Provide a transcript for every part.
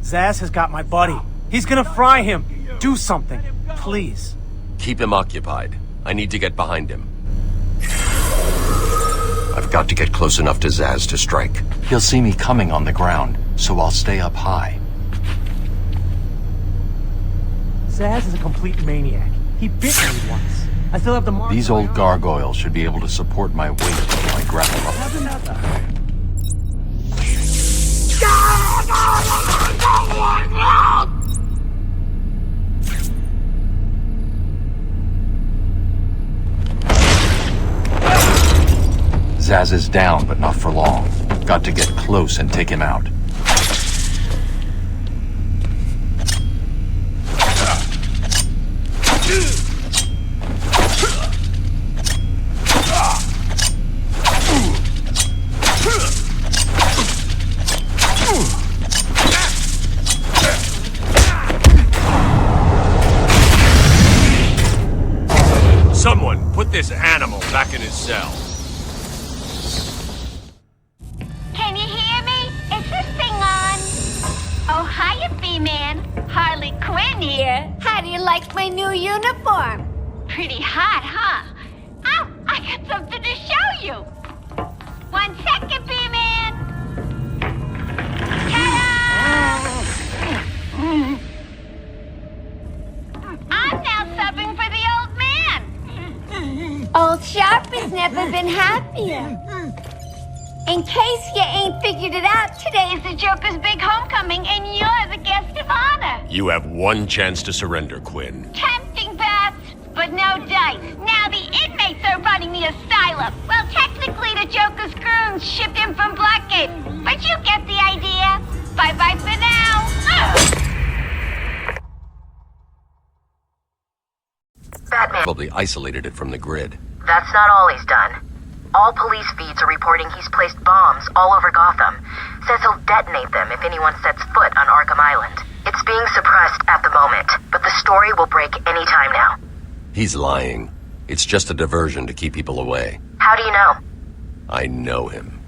Zsasz has got my buddy. He's gonna fry him. Do something, please. Keep him occupied. I need to get behind him. I've got to get close enough to Zsasz to strike. He'll see me coming on the ground, so I'll stay up high. Zsasz is a complete maniac. He bit me once. I still have the marks. These old gargoyles should be able to support my weight while I grapple up. Zsasz is down, but not for long. Got to get close and take him out. Someone put this animal back in his cell. Can you hear me? Is this thing on? Oh, hiya, B-Man. Harley Quinn here. How do you like my new uniform? Pretty hot, huh? Oh, I got something to show you. 1 second, B-Man. Ta-da! I'm now subbing for the old man. Old Sharp has never been happier. In case you ain't figured it out, today is the Joker's big homecoming, and you're the guest of honor. You have one chance to surrender, Quinn. Tempting, Bats, but no dice. Now the inmates are running the asylum. Well, technically the Joker's goons shipped in from Blackgate, but you get the idea. Bye-bye for now. Batman. Probably isolated it from the grid. That's not all he's done. All police feeds are reporting he's placed bombs all over Gotham. Says he'll detonate them if anyone sets foot on Arkham Island. It's being suppressed at the moment, but the story will break any time now. He's lying. It's just a diversion to keep people away. How do you know? I know him.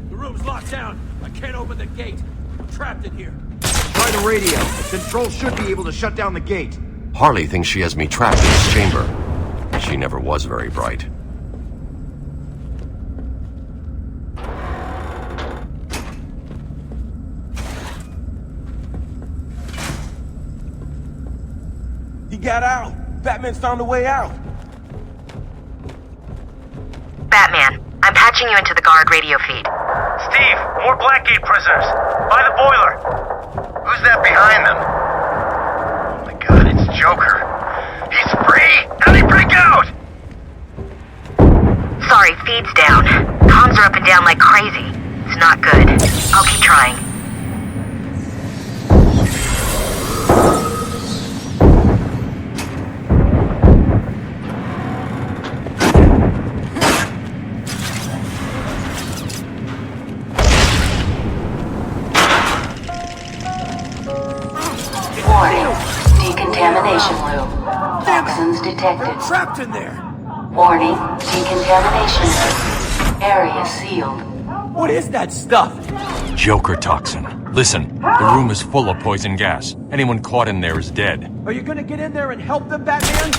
The room's locked down. I can't open the gate. I'm trapped in here. Try the radio. Control should be able to shut down the gate. Harley thinks she has me trapped in this chamber. She never was very bright. He got out. Batman's found a way out. Batman, I'm patching you into the guard radio feed. Steve, more Blackgate prisoners. By the boiler. Who's that behind them? Oh my god, it's Joker. He's free! How'd he break out? Sorry, feed's down. Comms are up and down like crazy. It's not good. I'll keep trying. Decontamination loop. Toxins detected. Trapped in there. Warning, decontamination loop. Area sealed. What is that stuff? Joker toxin. Listen, the room is full of poison gas. Anyone caught in there is dead. Are you gonna get in there and help them, Batman?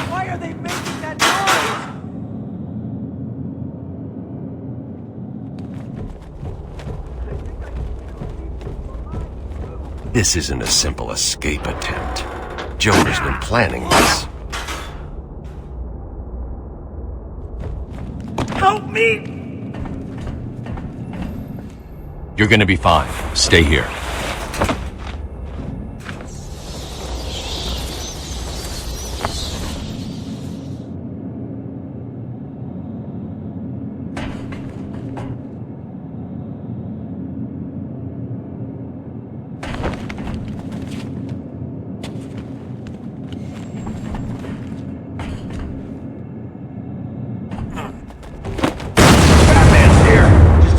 Why are they making that noise? This isn't a simple escape attempt. Joker's been planning this. Help me! You're gonna be fine. Stay here.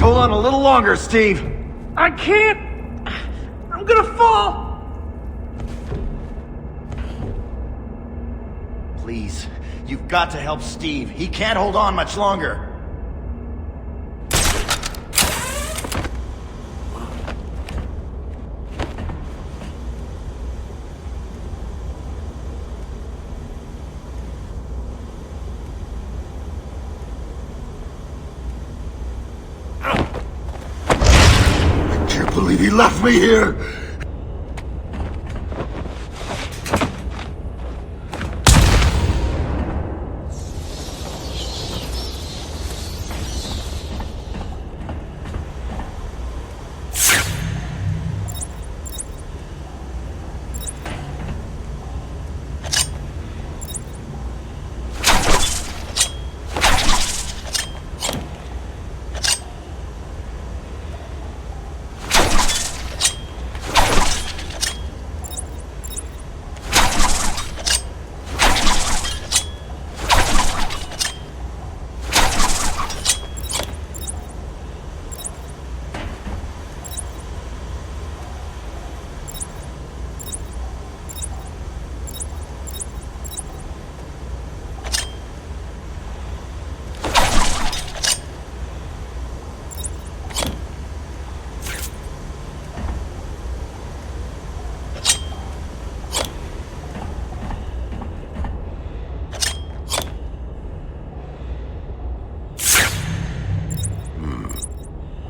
Hold on a little longer, Steve. I can't! I'm gonna fall! Please, You've got to help Steve. He can't hold on much longer. I can't believe he left me here!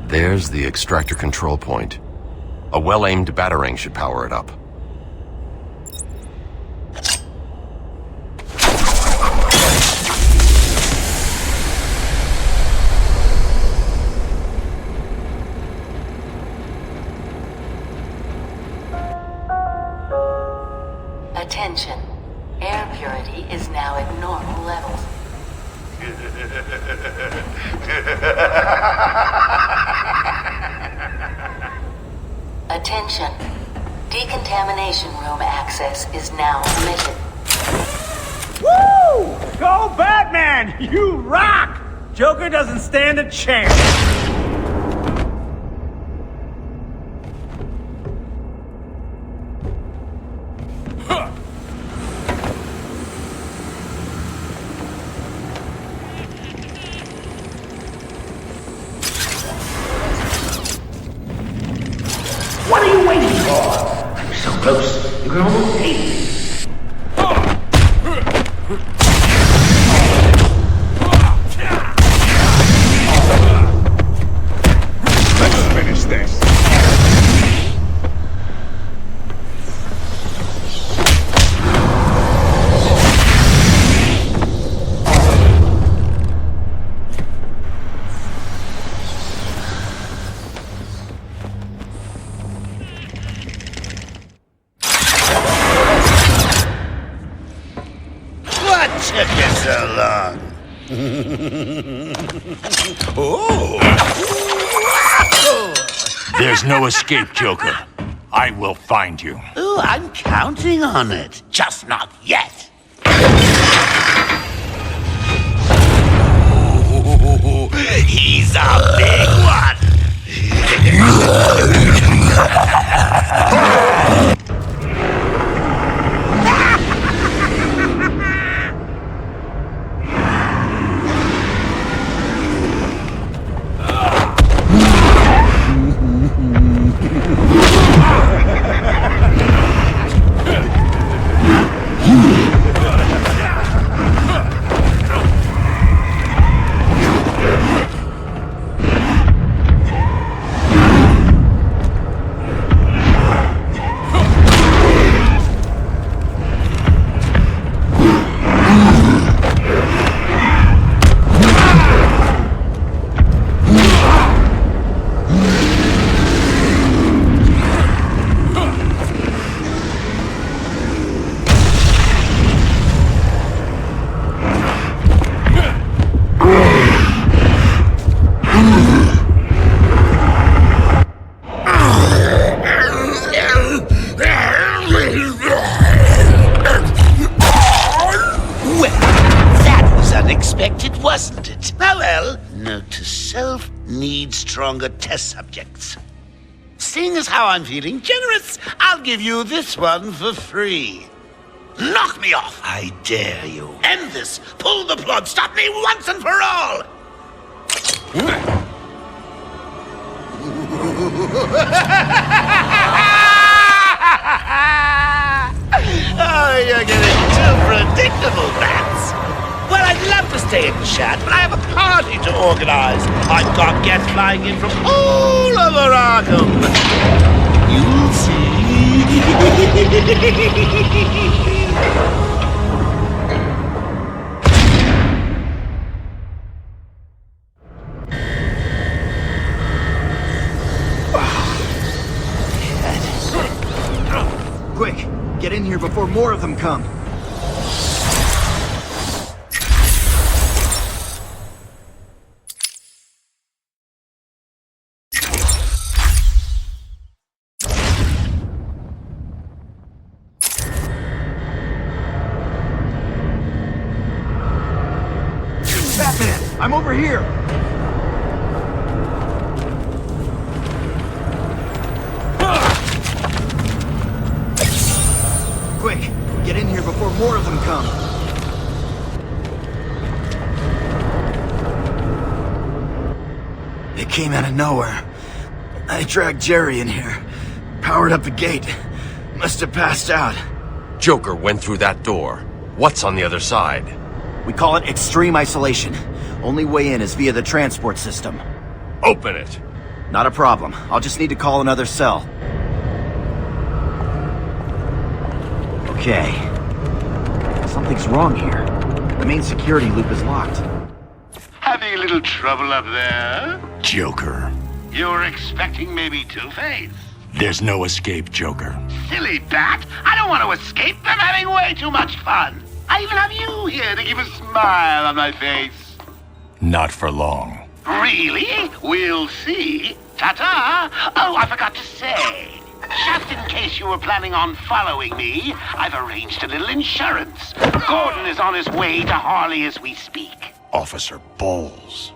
There's the extractor control point. A well-aimed batarang should power it up. Attention. Air purity is now at normal levels. Attention. Decontamination room access is now permitted. Woo! Go Batman! You rock! Joker doesn't stand a chance. What are you waiting for? I'm so close, you can almost taste it. Let's finish this. What took you so long? Oh! There's no escape, Joker. I will find you. Oh, I'm counting on it. Just not yet. Oh, he's a big one. Unexpected, wasn't it? Oh well, note to self, need stronger test subjects. Seeing as how I'm feeling generous, I'll give you this one for free. Knock me off! I dare you. End this! Pull the plug! Stop me once and for all! Oh, you're getting too predictable, Bats. Well, I'd love to stay and chat, but I have a party to organize. I've got guests flying in from all over Arkham. You'll see. Quick, get in here before more of them come. Batman, I'm over here. Quick, get in here before more of them come. They came out of nowhere. I dragged Jerry in here, powered up the gate. Must have passed out. Joker went through that door. What's on the other side? We call it extreme isolation. Only way in is via the transport system. Open it! Not a problem. I'll just need to call another cell. Okay. Something's wrong here. The main security loop is locked. Having a little trouble up there? Joker. You were expecting maybe Two-Face? There's no escape, Joker. Silly bat! I don't want to escape. I'm having way too much fun. I even have you here to keep a smile on my face. Not for long. Really? We'll see. Ta-ta! Oh, I forgot to say. Just in case you were planning on following me, I've arranged a little insurance. Gordon is on his way to Harley as we speak. Officer Bowles.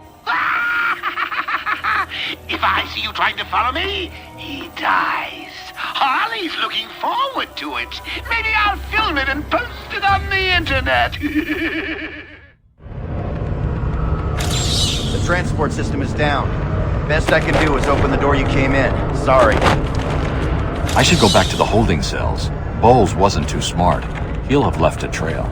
If I see you trying to follow me, he dies. Harley's looking forward to it. Maybe I'll film it and post it on the internet. The transport system is down. Best I can do is open the door you came in. Sorry. I should go back to the holding cells. Bowles wasn't too smart. He'll have left a trail.